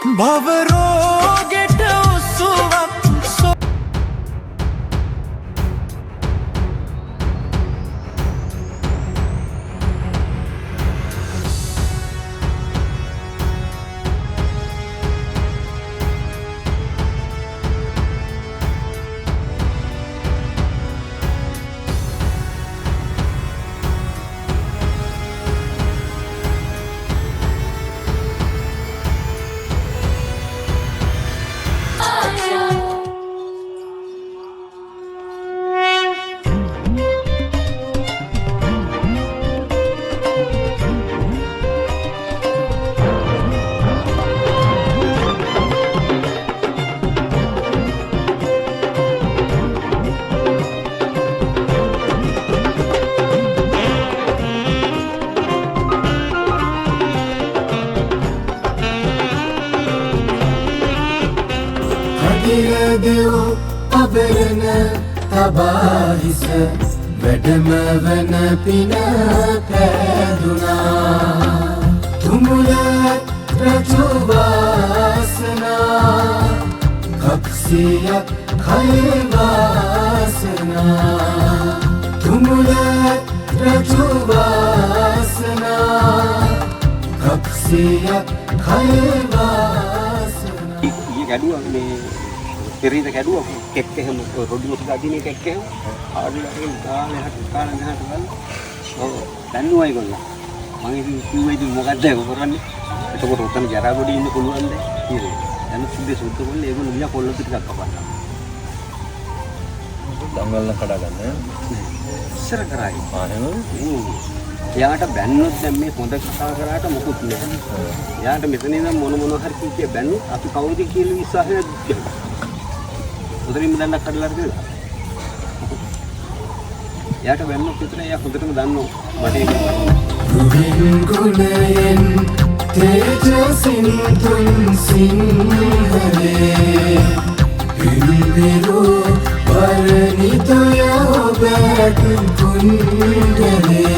භවරෝගෙට උසුවක් දෙව් අබරන තබාහිස වැඩම වන පින පෑදුනා තුමුලත් රජු වාසනා කක්සියක් කය වාසනා තුමුලත් රජු වාසනා කක්සියක් කය වාසනා ඊ ගැඩුවා මේ පෙරීද ගැඩුවා කෙක් එහෙම රොඩු මුතු ගදිනේ කෙක් එහෙම ආඩිලාගෙන කාලේ හට කාලේ නැහට ගන්න ඔව් දන්නවා ඒගොල්ලෝ මම කිව්වා ඉතින් මොකද්ද ඒක කරන්නේ එතකොට උතන ජරා ගොඩේ ඉන්න පුළුවන්ද කියලා දැන් සුද්ධ සුද්ධ කොල්ල ඒගොල්ලෝ මියා කොල්ල ටිකක් කපන්නා දඟලන කඩ ගන්න ඉස්සර කරයි එහෙම එයාට බැන්නොත් දැන් මේ හොඳ කතා කරාට මොකුත් නැහැ එයාට මෙතන ඉඳන් මොන හරි කීකේ බැන්නොත් අපි කවුද කියලා විශ්වාසයක් දෙනවා උදරින්ම දැන් කඩලා හරිද එයාට බැන්නොත් විතර එයා හොඳටම දන්නවා මට ඒක රුවින් ගුණයෙන් තේජසින් තුන් සිංහලේ පිළිවිරු වරණිතය ඔබට කුණ්ඩලේ